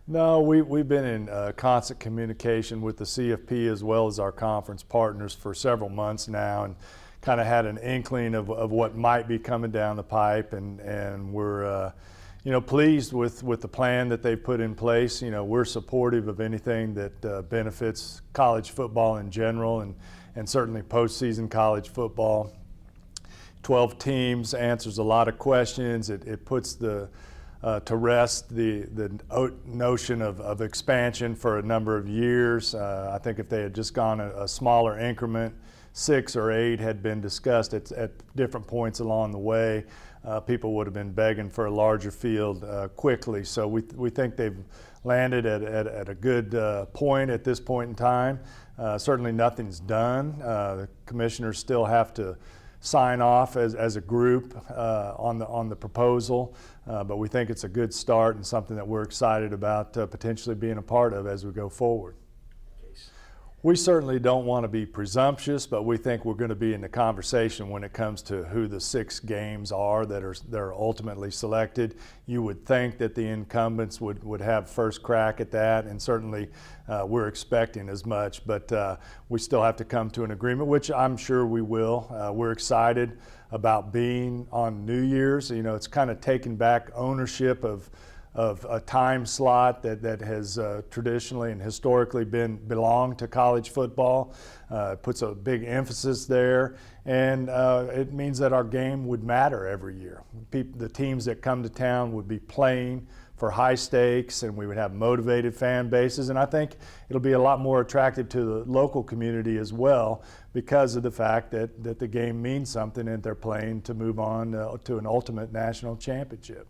No, we've been in constant communication with the CFP as well as our conference partners for several months now, and kind of had an inkling of what might be coming down the pipe, and we're pleased with the plan that they've put in place. We're supportive of anything that benefits college football in general, and certainly postseason college football. 12 teams answers a lot of questions. It puts to rest the notion of expansion for a number of years. I think if they had just gone a smaller increment, 6 or 8 had been discussed at different points along the way, people would have been begging for a larger field quickly. So we think they've landed at a good point at this point in time. Certainly nothing's done. The commissioners still have to sign off as a group on the proposal, but we think it's a good start and something that we're excited about potentially being a part of as we go forward. We certainly don't want to be presumptuous, but we think we're going to be in the conversation when it comes to who the 6 games are that are ultimately selected. You would think that the incumbents would have first crack at that, and certainly we're expecting as much, but we still have to come to an agreement, which I'm sure we will. We're excited about being on New Year's. It's kind of taking back ownership of a time slot that has traditionally and historically belonged to college football. It puts a big emphasis there, and it means that our game would matter every year. The teams that come to town would be playing for high stakes, and we would have motivated fan bases, and I think it'll be a lot more attractive to the local community as well because of the fact that the game means something and they're playing to move on to an ultimate national championship.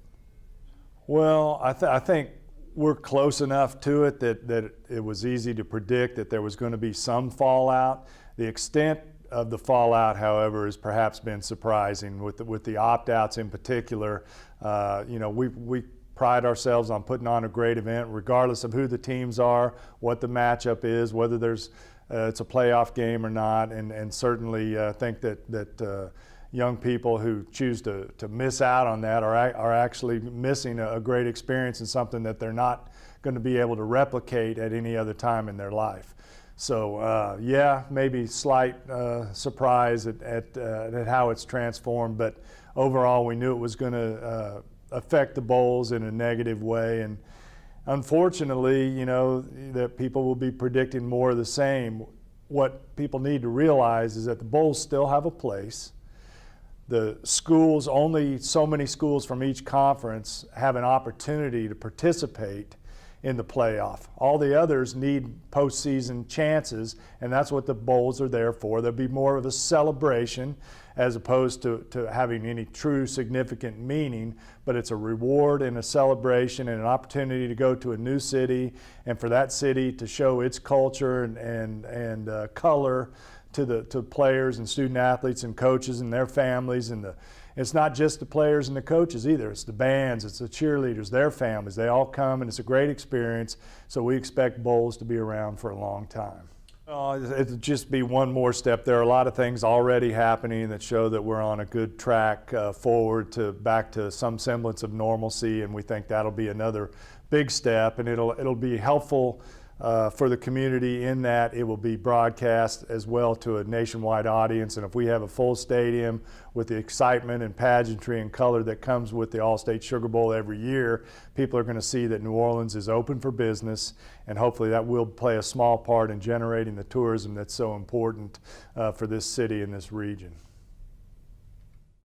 Well, I think we're close enough to it that it was easy to predict that there was going to be some fallout. The extent of the fallout, however, has perhaps been surprising with the opt-outs in particular. We pride ourselves on putting on a great event regardless of who the teams are, what the matchup is, whether it's a playoff game or not, and certainly think that young people who choose to miss out on that are actually missing a great experience and something that they're not going to be able to replicate at any other time in their life. So yeah, maybe slight surprise at how it's transformed, but overall we knew it was going to affect the bowls in a negative way, and unfortunately, that people will be predicting more of the same. What people need to realize is that the bowls still have a place. The schools, only so many schools from each conference have an opportunity to participate in the playoff. All the others need postseason chances, and that's what the bowls are there for. There'll be more of a celebration as opposed to having any true significant meaning, but it's a reward and a celebration and an opportunity to go to a new city and for that city to show its culture and color to players and student athletes and coaches and their families. And it's not just the players and the coaches either. It's the bands, it's the cheerleaders, their families. They all come, and it's a great experience. So we expect bowls to be around for a long time. It'll just be one more step. There are a lot of things already happening that show that we're on a good track forward back to some semblance of normalcy, and we think that'll be another big step, and it'll be helpful for the community in that it will be broadcast as well to a nationwide audience. And if we have a full stadium with the excitement and pageantry and color that comes with the Allstate Sugar Bowl every year, people are going to see that New Orleans is open for business, and hopefully that will play a small part in generating the tourism that's so important for this city and this region.